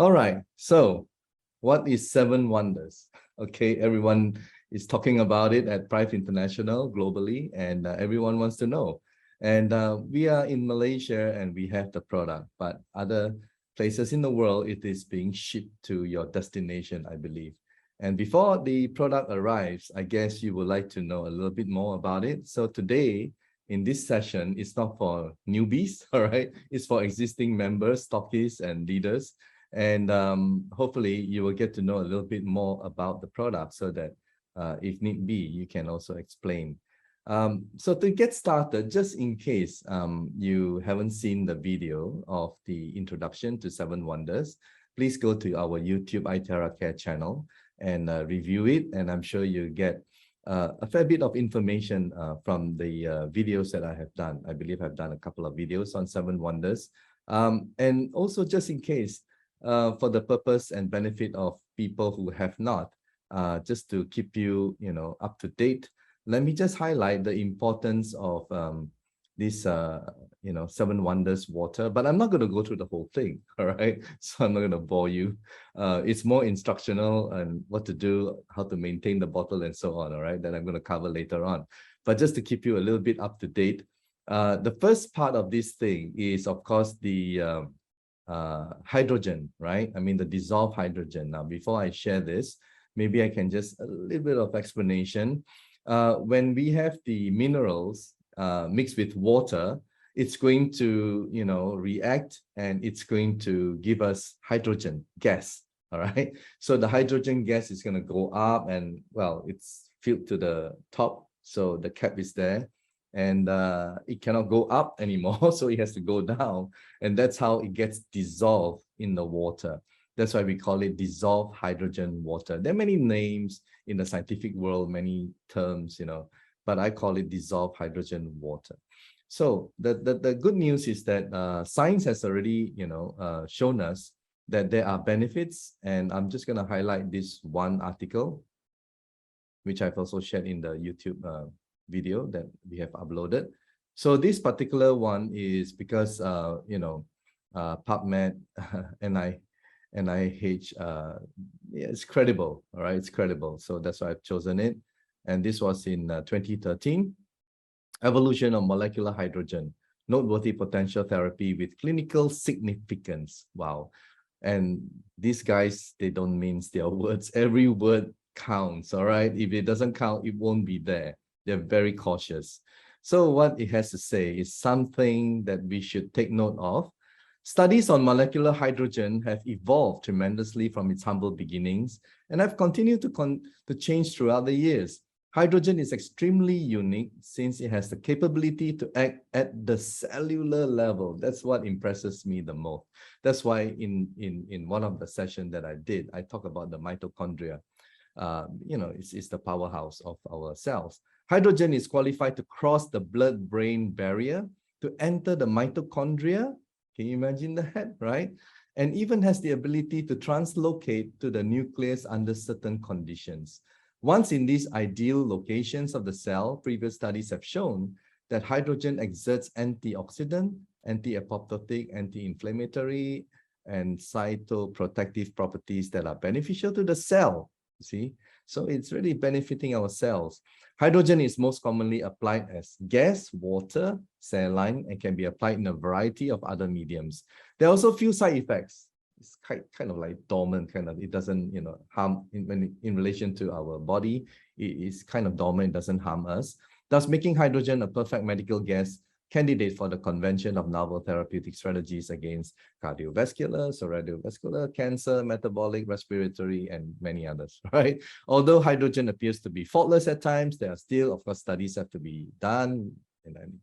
All right. So what is 7 Wonders? Okay, everyone is talking about it at Prive International globally, and everyone wants to know. And we are in Malaysia and we have the product, but other places in the world, it is being shipped to your destination, I believe. And before the product arrives, I guess you would like to know a little bit more about it. So today, in this session, it's not for newbies, all right? It's for existing members, stockists, and leaders. And hopefully you will get to know a little bit more about the product so that if need be, you can also explain. So to get started, just in case you haven't seen the video of the introduction to 7 Wonders, please go to our YouTube iTerra Care channel and review it. And I'm sure you get a fair bit of information from the videos that I have done. I believe I've done a couple of videos on 7 Wonders. And also just in case, for the purpose and benefit of people who have not, just to keep you, up to date, let me just highlight the importance of this, 7 Wonders water. But I'm not going to go through the whole thing, all right? So I'm not going to bore you. It's more instructional and what to do, how to maintain the bottle and so on, all right? That I'm going to cover later on. But just to keep you a little bit up to date, the first part of this thing is, of course, the hydrogen, right? I mean, the dissolved hydrogen. Now, before I share this, maybe I can just a little bit of explanation. When we have the minerals mixed with water, it's going to, react and it's going to give us hydrogen gas, all right? So the hydrogen gas is going to go up and, well, it's filled to the top. So the cap is there. And it cannot go up anymore, so it has to go down. And that's how it gets dissolved in the water. That's why we call it dissolved hydrogen water. There are many names in the scientific world, many terms, but I call it dissolved hydrogen water. So the good news is that science has already, shown us that there are benefits. And I'm just going to highlight this one article, which I've also shared in the YouTube video that we have uploaded. So this particular one is because PubMed, NIH, it's credible, all right? It's credible. So that's why I've chosen it. And this was in 2013, Evolution of Molecular Hydrogen, Noteworthy Potential Therapy with Clinical Significance. Wow. And these guys, they don't mince their words. Every word counts, all right? If it doesn't count, it won't be there. They're very cautious. So what it has to say is something that we should take note of. Studies on molecular hydrogen have evolved tremendously from its humble beginnings and have continued to change throughout the years. Hydrogen is extremely unique since it has the capability to act at the cellular level. That's what impresses me the most. That's why in one of the sessions that I did, I talk about the mitochondria. It's the powerhouse of our cells. Hydrogen is qualified to cross the blood-brain barrier to enter the mitochondria. Can you imagine that, right? And even has the ability to translocate to the nucleus under certain conditions. Once in these ideal locations of the cell, previous studies have shown that hydrogen exerts antioxidant, anti-apoptotic, anti-inflammatory, and cytoprotective properties that are beneficial to the cell. See, so it's really benefiting our cells. Hydrogen is most commonly applied as gas, water, saline, and can be applied in a variety of other mediums. There are also few side effects. It's kind of like dormant, it doesn't, harm in relation to our body. It is kind of dormant, it doesn't harm us, thus making hydrogen a perfect medical gas candidate for the convention of novel therapeutic strategies against cardiovascular, cerebrovascular, cancer, metabolic, respiratory, and many others, right? Although hydrogen appears to be faultless at times, there are still, of course, studies have to be done. And then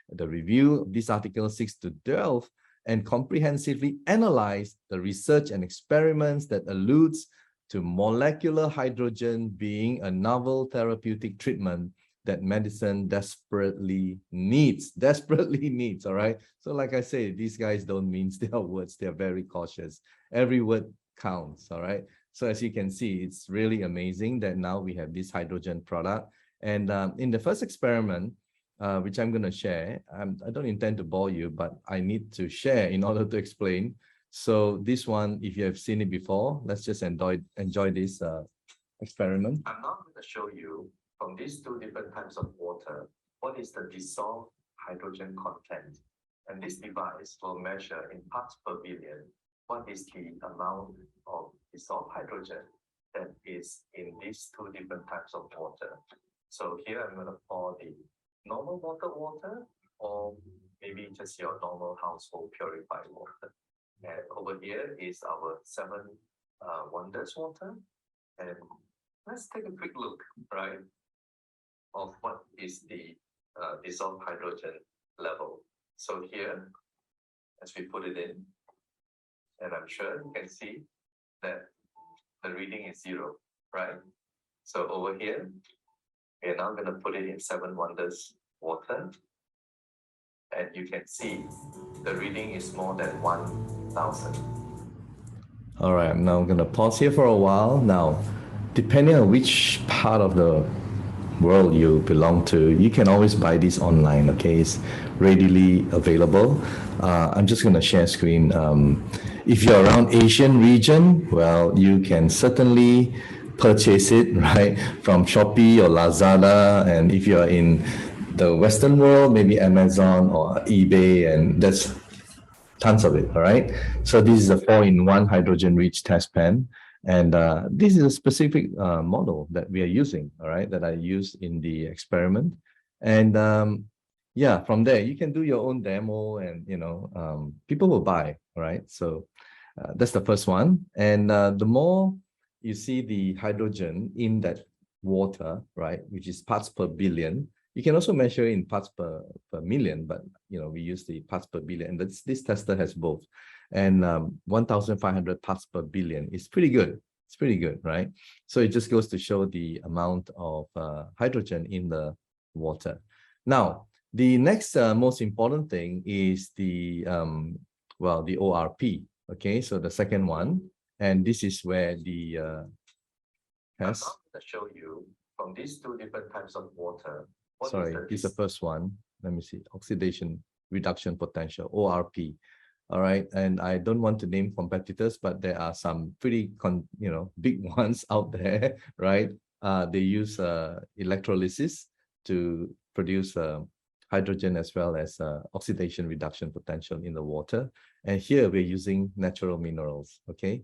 the review of this article seeks to delve and comprehensively analyze the research and experiments that alludes to molecular hydrogen being a novel therapeutic treatment that medicine desperately needs, all right? So like I say, these guys don't mince their words. They're very cautious. Every word counts, all right? So as you can see, it's really amazing that now we have this hydrogen product. And in the first experiment, which I'm going to share, I don't intend to bore you, but I need to share in order to explain. So this one, if you have seen it before, let's just enjoy this experiment. I'm now going to show you from these two different types of water, what is the dissolved hydrogen content. And this device will measure in parts per billion what is the amount of dissolved hydrogen that is in these two different types of water. So here I'm going to pour the normal water, or maybe just your normal household purified water. And over here is our 7Wonders water. And let's take a quick look, right, of what is the dissolved hydrogen level. So here, as we put it in, and I'm sure you can see that the reading is 0, right? So over here, we're now going to put it in 7Wonders water. And you can see the reading is more than 1,000. All right, I'm now going to pause here for a while. Now, depending on which part of the world you belong to, you can always buy this online, okay? It's readily available. I'm just going to share screen. If you're around Asian region, well, you can certainly purchase it, right, from Shopee or Lazada. And if you're in the Western world, maybe Amazon or eBay, and that's tons of it, all right? So this is a 4-in-1 hydrogen-rich test pan. And this is a specific model that we are using, all right, that I used in the experiment. And yeah, from there, you can do your own demo and, you know, people will buy, all right? So that's the first one. And the more you see the hydrogen in that water, right, which is parts per billion, you can also measure in parts per million, but, you know, we use the parts per billion. And this tester has both. And 1,500 parts per billion is pretty good. It's pretty good, right? So it just goes to show the amount of hydrogen in the water. Now, the next most important thing is the, well, the ORP, okay? So the second one, and this is where the has... I'm going to show you from these two different types of water. Sorry, this is the first one. Let me see, oxidation reduction potential, ORP. All right, and I don't want to name competitors, but there are some pretty, big ones out there, right? They use electrolysis to produce hydrogen as well as oxidation reduction potential in the water. And here we're using natural minerals, okay?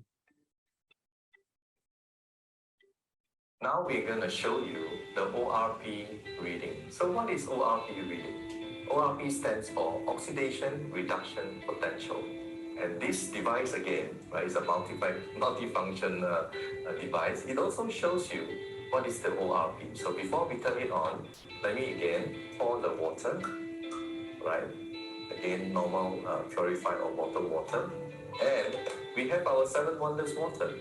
Now we're going to show you the ORP reading. So what is ORP reading? ORP stands for Oxidation Reduction Potential. And this device again, right, is a multifunction device. It also shows you what is the ORP. So before we turn it on, let me again pour the water, right? Again, normal purified or bottled water. And we have our 7Wonders water.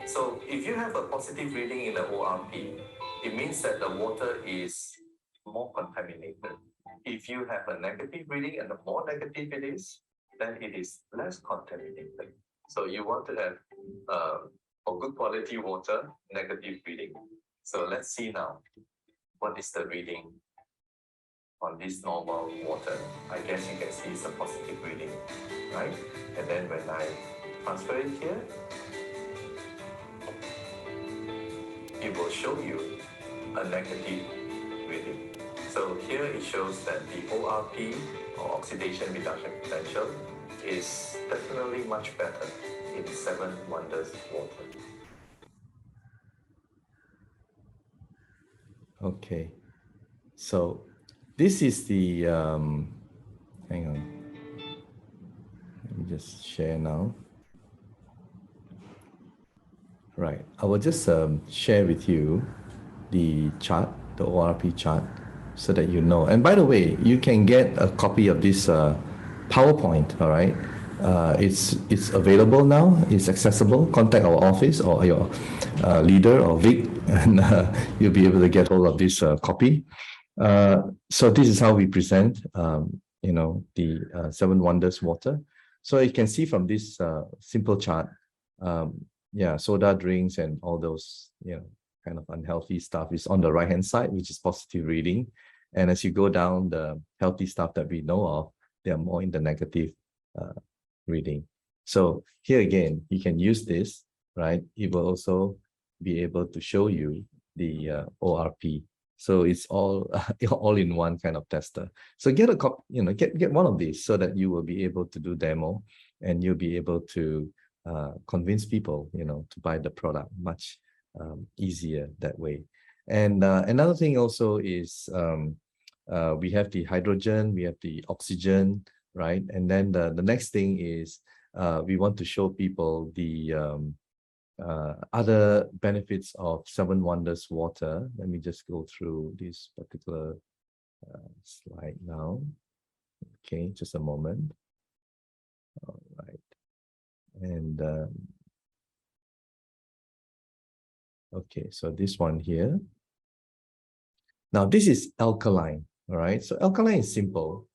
So if you have a positive reading in the ORP, it means that the water is more contaminated. If you have a negative reading, and the more negative it is, then it is less contaminated. So you want to have, for good quality water, negative reading. So let's see now, what is the reading on this normal water? I guess you can see it's a positive reading, right? And then when I transfer it here, it will show you a negative reading. So here it shows that the ORP, or oxidation reduction potential, is definitely much better in 7Wonders water. Okay, so this is the, hang on, let me just share now. Right, I will just share with you the chart, the ORP chart, so that you know. And by the way, you can get a copy of this PowerPoint, all right? It's available now, it's accessible. Contact our office or your leader or Vic, and you'll be able to get hold of this copy. So this is how we present, the 7Wonders water. So you can see from this simple chart, soda drinks and all those, kind of unhealthy stuff is on the right-hand side, which is positive reading. And as you go down, the healthy stuff that we know of, they are more in the negative reading. So here again, you can use this, right? It will also be able to show you the ORP. So it's all all in one kind of tester. So get a copy, get one of these so that you will be able to do demo, and you'll be able to convince people, to buy the product much easier that way. And another thing also is we have the hydrogen, we have the oxygen, right? And then the next thing is we want to show people the other benefits of 7Wonders water. Let me just go through this particular slide now. Okay, just a moment. All right. And okay, so this one here. Now this is alkaline, all right? So alkaline is simple.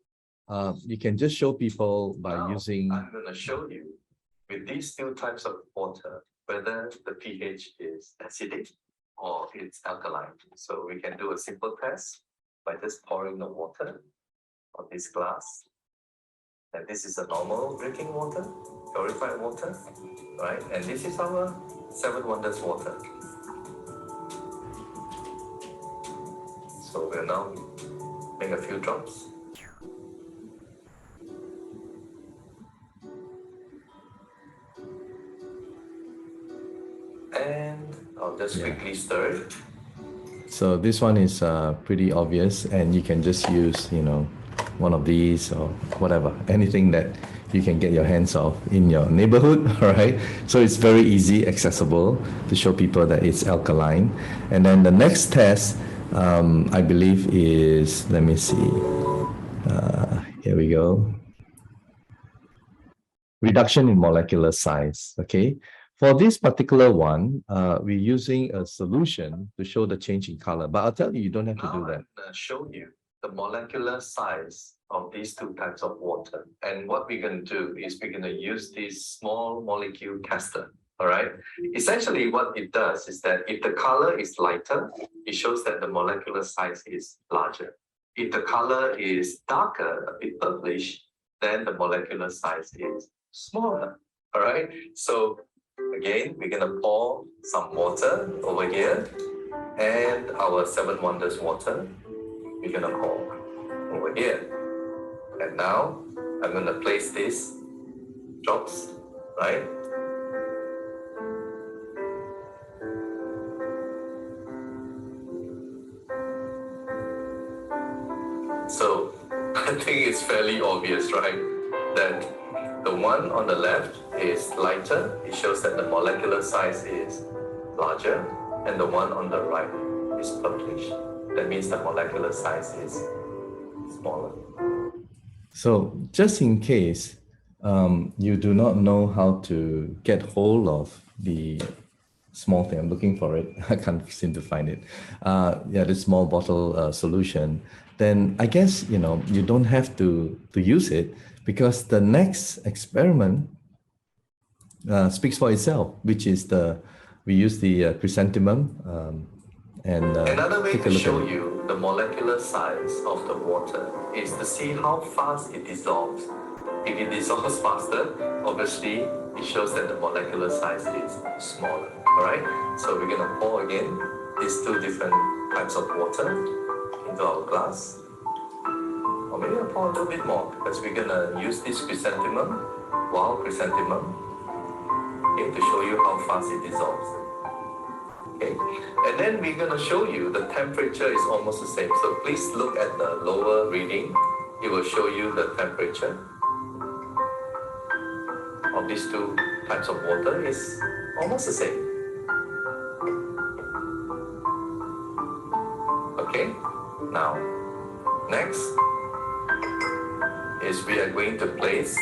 You can just show people by using... I'm going to show you with these two types of water, whether the pH is acidic or it's alkaline. So we can do a simple test by just pouring the water on this glass. And this is a normal drinking water, purified water, right? And this is our 7Wonders water. So we'll now make a few drops. And I'll just quickly stir it. So this one is pretty obvious, and you can just use, one of these or whatever, anything that you can get your hands off in your neighborhood, all right? So it's very easy, accessible to show people that it's alkaline. And then the next test, I believe is, let me see, here we go. Reduction in molecular size, okay? For this particular one, we're using a solution to show the change in color, but I'll tell you, you don't have to do that. I'm going to show you the molecular size of these two types of water. And what we're going to do is we're going to use this small molecule tester, all right? Essentially, what it does is that if the color is lighter, it shows that the molecular size is larger. If the color is darker, a bit purplish, then the molecular size is smaller, all right? So again, we're going to pour some water over here, and our 7Wonders water, we're going to pour over here. And now I'm going to place these drops, right? So I think it's fairly obvious, right? That the one on the left is lighter. It shows that the molecular size is larger, and the one on the right is purplish. That means the molecular size is smaller. So just in case you do not know how to get hold of the small thing, I'm looking for it, I can't seem to find it. The small bottle solution, then I guess, you don't have to use it, because the next experiment speaks for itself, which is we use the chrysanthemum. Another way to show you the molecular size of the water is to see how fast it dissolves. If it dissolves faster, obviously it shows that the molecular size is smaller, all right? So we're going to pour again these two different types of water into our glass. Or maybe I'll pour a little bit more, because we're going to use this chrysanthemum, wild chrysanthemum, okay, to show you how fast it dissolves. Okay, and then we're going to show you the temperature is almost the same. So please look at the lower reading. It will show you the temperature of these two types of water is almost the same. Okay, now next is we are going to place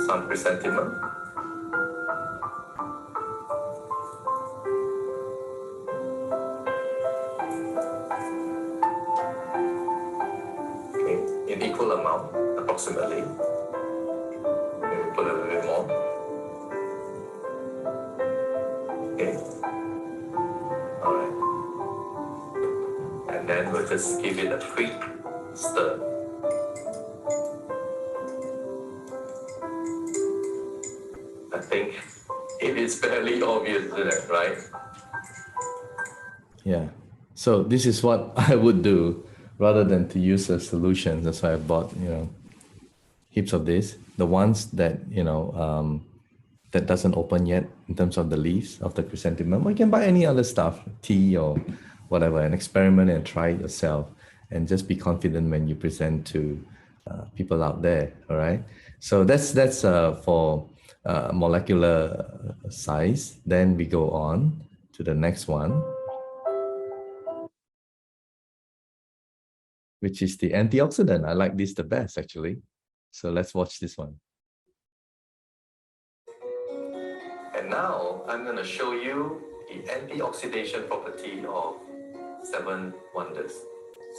some chrysanthemum. In equal amount, approximately. Maybe put a little bit more. Okay. All right. And then we'll just give it a quick stir. think it is fairly obvious, isn't it, right? Yeah. So this is what I would do rather than to use a solution. That's why I bought, heaps of this. The ones that, that doesn't open yet in terms of the leaves of the chrysanthemum. Or you can buy any other stuff, tea or whatever, and experiment and try it yourself. And just be confident when you present to people out there. All right. So that's for molecular size. Then we go on to the next one, which is the antioxidant. I like this the best, actually. So let's watch this one. And now I'm going to show you the antioxidation property of 7Wonders.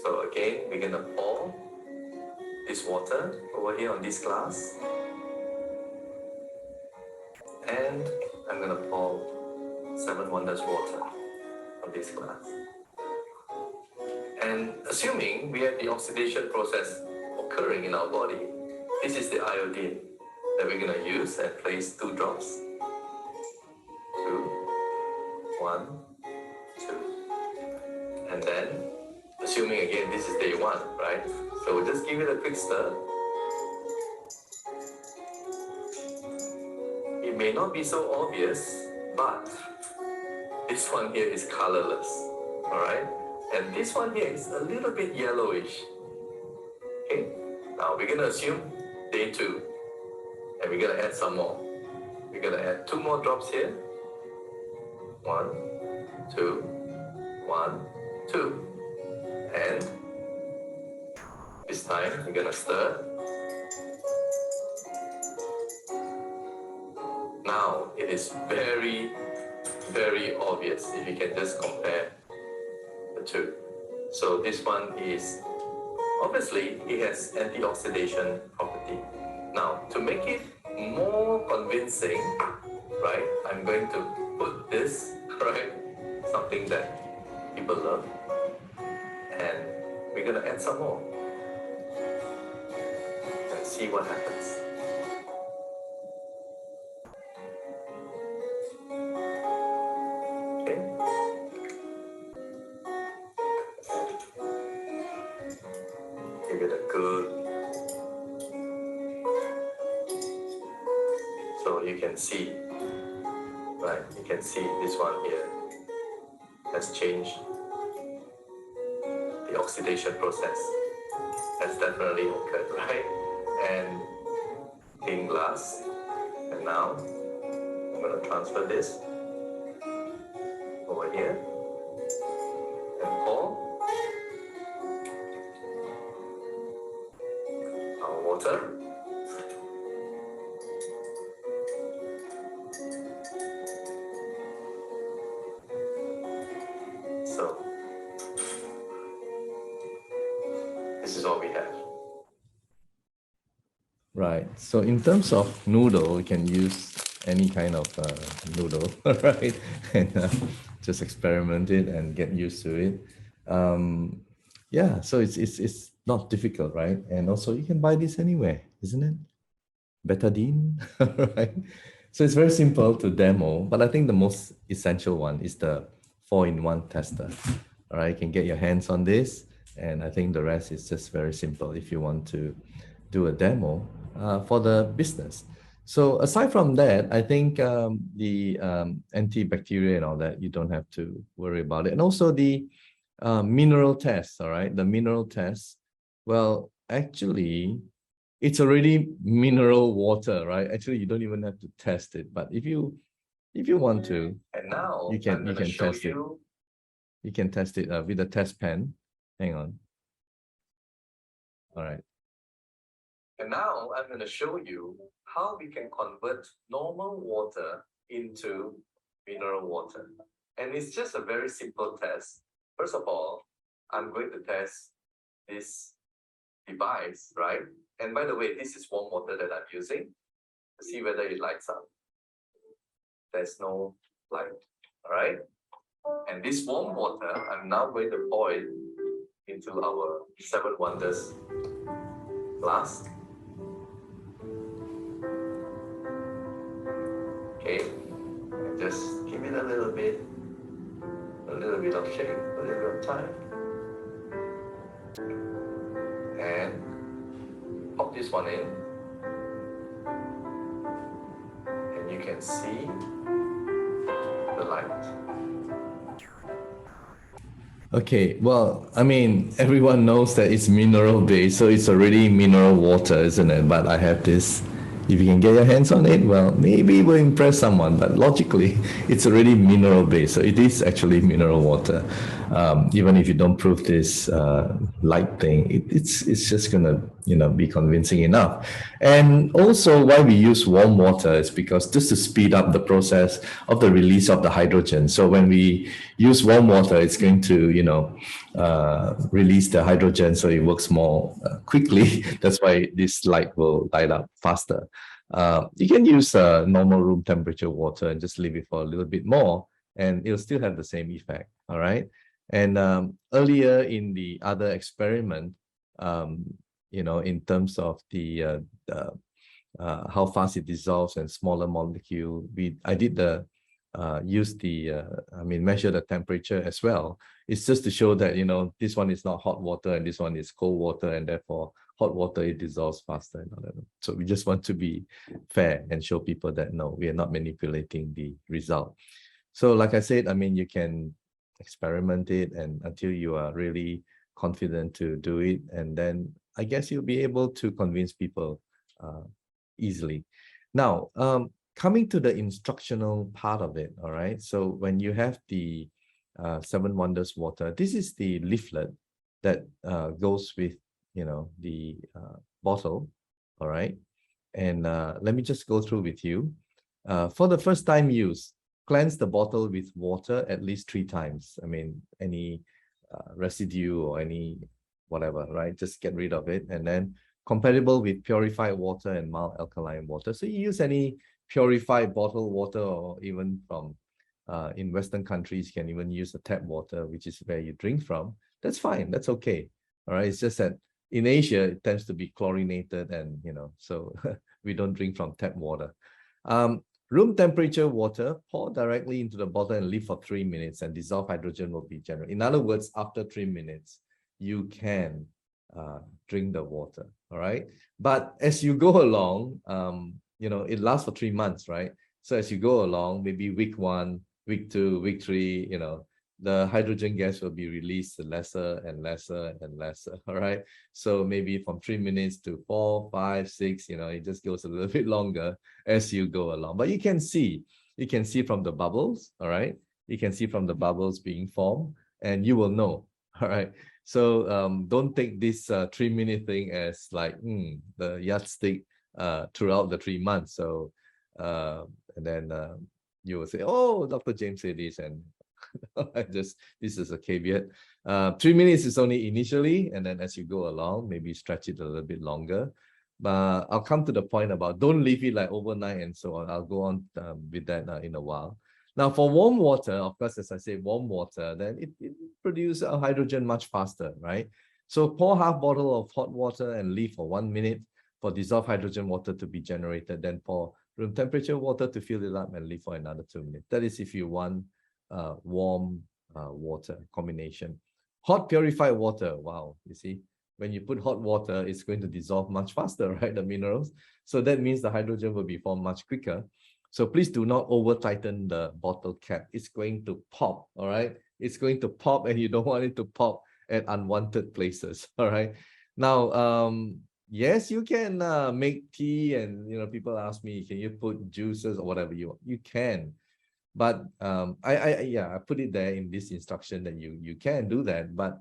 So again, we're going to pour this water over here on this glass. And I'm going to pour 7Wonders water on this glass. And assuming we have the oxidation process occurring in our body, this is the iodine that we're going to use and place 2 drops. 2, 1, 2. And then, assuming again this is day 1, right? So we'll just give it a quick stir. It may not be so obvious, but this one here is colorless, all right? And this one here is a little bit yellowish. Okay, now we're going to assume day 2, and we're going to add some more. We're going to add 2 more drops here. 1, 2, 1, 2. And this time we're going to stir. Now it is very, very obvious if you can just compare the 2. So this one is, obviously, it has antioxidation property. Now, to make it more convincing, right, I'm going to put this, right, something that people love, and we're going to add some more and see what happens. Okay. Give it a good. So you can see, right? You can see this one here has changed. The oxidation process has definitely occurred, right? And in glass. And now I'm going to transfer this over here and pour our water. So this is all we have. Right. So in terms of noodle, you can use any kind of noodle, right? And just experiment it and get used to it. Yeah. So it's not difficult, right? And also you can buy this anywhere, isn't it? Betadine, right? So it's very simple to demo, but I think the most essential one is the 4-in-1 tester. All right, you can get your hands on this, and I think the rest is just very simple if you want to do a demo for the business. So aside from that, I think the antibacterial and all that, you don't have to worry about it. And also the mineral tests, all right? The mineral tests, well, actually, it's already mineral water, right? Actually, you don't even have to test it. But if you want to, and now you can test it. You can test it with a test pen. Hang on. All right. And now I'm going to show you how we can convert normal water into mineral water. And it's just a very simple test. First of all, I'm going to test this device, right? And by the way, this is warm water that I'm using to see whether it lights up. There's no light, all right? And this warm water, I'm now going to pour it into our 7Wonders glass. shake a little bit of time. And pop this one in. And you can see the light. Okay, well, I mean, everyone knows that it's mineral based, so it's already mineral water, isn't it? But I have this. If you can get your hands on it, well, maybe it will impress someone, but logically, it's already mineral based. So it is actually mineral water. Even if you don't prove this light thing, it's just gonna be convincing enough. And also, why we use warm water is because just to speed up the process of the release of the hydrogen. So when we use warm water, it's going to release the hydrogen, so it works more quickly. That's why this light will light up faster. You can use normal room temperature water and just leave it for a little bit more, and it'll still have the same effect. All right. And earlier in the other experiment, in terms of the how fast it dissolves and smaller molecule, I did measure the temperature as well. It's just to show that this one is not hot water and this one is cold water, and therefore hot water it dissolves faster and all that. So we just want to be fair and show people that no, we are not manipulating the result. So like I said, you can experiment it and until you are really confident to do it, and then I guess you'll be able to convince people easily. Now, coming to the instructional part of it, all right? So when you have the 7Wonders water, this is the leaflet that goes with, the bottle, all right? And let me just go through with you. For the first time use, cleanse the bottle with water at least 3 times. Any residue or any whatever, right? Just get rid of it. And then compatible with purified water and mild alkaline water. So you use any purified bottled water, or even from in Western countries, you can even use the tap water, which is where you drink from. That's fine. That's okay. All right. It's just that in Asia, it tends to be chlorinated, and so we don't drink from tap water. Room temperature water, pour directly into the bottle and leave for 3 minutes, and dissolved hydrogen will be generated. In other words, after 3 minutes, you can drink the water. All right. But as you go along, it lasts for 3 months, right? So as you go along, maybe week 1, week 2, week 3, the hydrogen gas will be released lesser and lesser and lesser. All right. So maybe from 3 minutes to 4, 5, 6, it just goes a little bit longer as you go along. But you can see from the bubbles. All right. You can see from the bubbles being formed, and you will know. All right. So don't take this 3-minute thing as like the yardstick throughout the 3 months. So and then you will say, oh, Dr. James said this, and this is a caveat. 3 minutes is only initially, and then as you go along, maybe stretch it a little bit longer. But I'll come to the point about don't leave it like overnight and so on. I'll go on with that in a while. Now, for warm water, of course, as I say, warm water, then it produces hydrogen much faster, right? So pour half bottle of hot water and leave for 1 minute for dissolved hydrogen water to be generated. Then pour room temperature water to fill it up and leave for another 2 minutes. That is if you want warm water combination. Hot purified water, wow, you see, when you put hot water, it's going to dissolve much faster, right, the minerals. So that means the hydrogen will be formed much quicker. So please do not over tighten the bottle cap. It's going to pop, all right? It's going to pop, and you don't want it to pop at unwanted places, all right? Now, yes, you can make tea, and people ask me, can you put juices or whatever you want? You can. But I put it there in this instruction that you can do that. But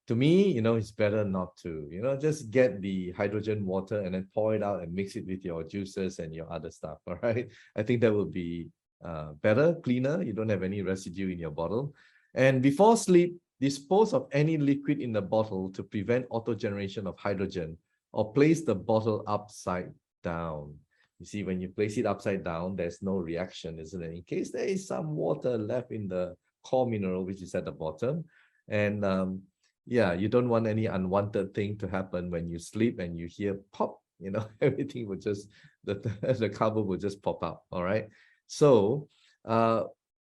to me, it's better not to, just get the hydrogen water and then pour it out and mix it with your juices and your other stuff. All right. I think that will be better, cleaner. You don't have any residue in your bottle. And before sleep, dispose of any liquid in the bottle to prevent auto-generation of hydrogen, or place the bottle upside down. You see, when you place it upside down, there's no reaction, isn't it? In case there is some water left in the core mineral, which is at the bottom. And you don't want any unwanted thing to happen when you sleep and you hear pop, everything will just, the cover will just pop up, all right? So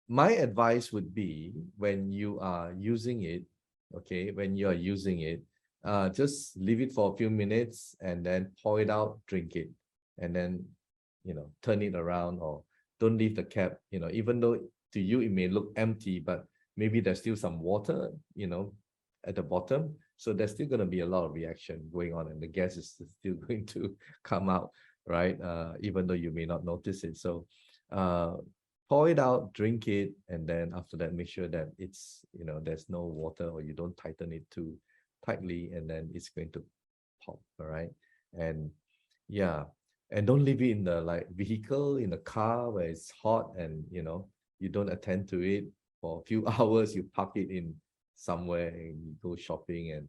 my advice would be when you are using it, okay, when you are using it, just leave it for a few minutes and then pour it out, drink it, and then, turn it around, or don't leave the cap, even though to you it may look empty, but maybe there's still some water, at the bottom. So there's still going to be a lot of reaction going on, and the gas is still going to come out, right? Even though you may not notice it. So pour it out, drink it, and then after that, make sure that it's, there's no water, or you don't tighten it too tightly, and then it's going to pop, all right? And yeah, and don't leave it in the vehicle, in the car where it's hot, and you don't attend to it for a few hours. You park it in somewhere and you go shopping, and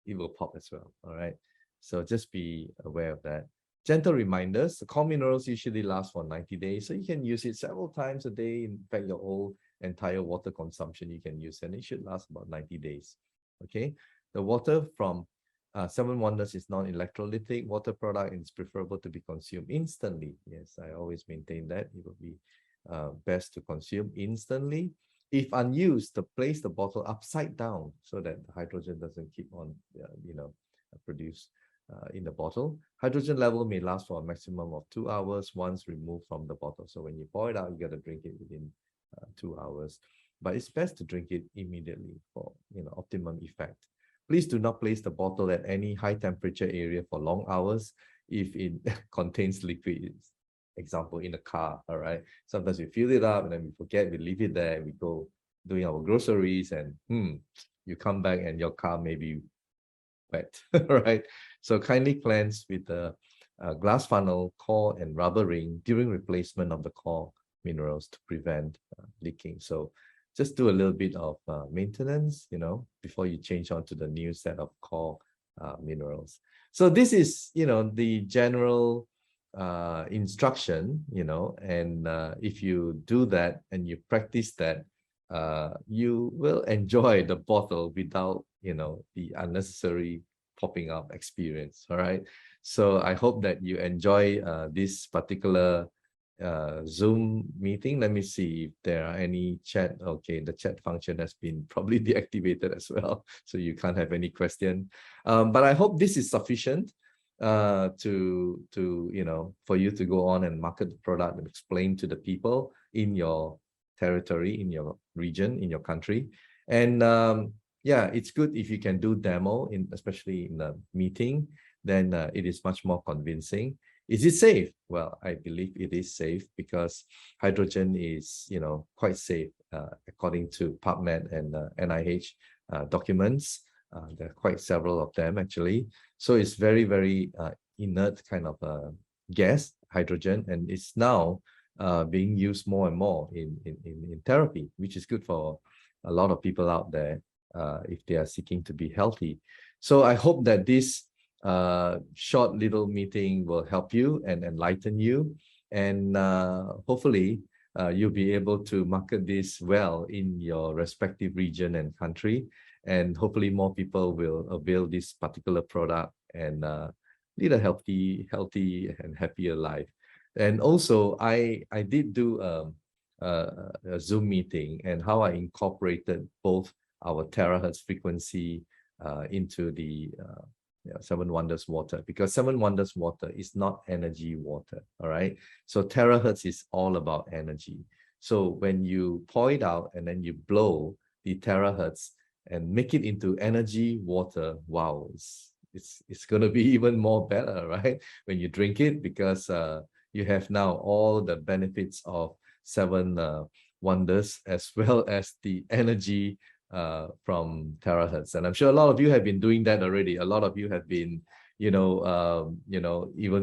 it will pop as well, all right? So just be aware of that. Gentle reminders: the core minerals usually last for 90 days, so you can use it several times a day. In fact, your whole entire water consumption you can use, and it should last about 90 days. Okay, the water from 7 Wonders is non-electrolytic water product, and it's preferable to be consumed instantly. Yes, I always maintain that it will be best to consume instantly. If unused, to place the bottle upside down so that the hydrogen doesn't keep on, produced in the bottle. Hydrogen level may last for a maximum of 2 hours once removed from the bottle. So when you pour it out, you got to drink it within 2 hours. But it's best to drink it immediately for optimum effect. Please do not place the bottle at any high temperature area for long hours if it contains liquids. Example, in a car, all right? Sometimes we fill it up and then we forget, we leave it there, and we go doing our groceries, and you come back and your car may be wet, right? So kindly cleanse with a glass funnel, core, and rubber ring during replacement of the core minerals to prevent leaking. So just do a little bit of maintenance, before you change on to the new set of core minerals. So this is, the general instruction, and if you do that and you practice that, you will enjoy the bottle without, the unnecessary popping up experience. All right. So I hope that you enjoy this particular Zoom meeting. Let me see if there are any chat. Okay, the chat function has been probably deactivated as well, so you can't have any question. But I hope this is sufficient to for you to go on and market the product and explain to the people in your territory, in your region, in your country. And yeah, it's good if you can do demo, especially in a meeting, then it is much more convincing. Is it safe? Well, I believe it is safe because hydrogen is, quite safe according to PubMed and NIH documents. There are quite several of them actually. So it's very, very inert kind of gas, hydrogen, and it's now being used more and more in therapy, which is good for a lot of people out there if they are seeking to be healthy. So I hope that this short little meeting will help you and enlighten you, and hopefully you'll be able to market this well in your respective region and country, and hopefully more people will avail this particular product and lead a healthy and happier life. And also I did do a Zoom meeting, and how I incorporated both our terahertz frequency into the 7 Wonders water, because 7 Wonders water is not energy water, all right? So terahertz is all about energy. So when you pour it out and then you blow the terahertz and make it into energy water, wow, it's going to be even more better, right? When you drink it, because you have now all the benefits of 7 Wonders as well as the energy from terahertz. And I'm sure a lot of you have been doing that already. A lot of you have been, even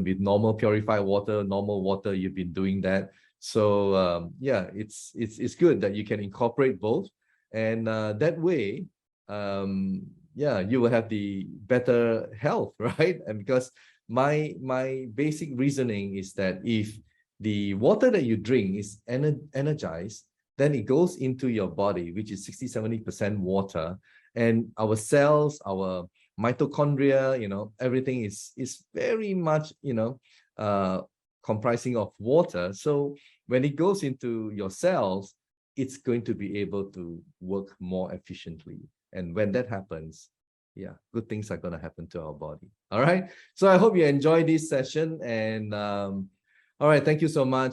with normal purified water, normal water, you've been doing that. So yeah, it's good that you can incorporate both, and that way, yeah, you will have the better health, right? And because my basic reasoning is that if the water that you drink is energized, then it goes into your body, which is 60-70% water, and our cells, our mitochondria, everything is very much, comprising of water. So when it goes into your cells, it's going to be able to work more efficiently. And when that happens, yeah, good things are going to happen to our body. All right. So I hope you enjoy this session. And all right, thank you so much.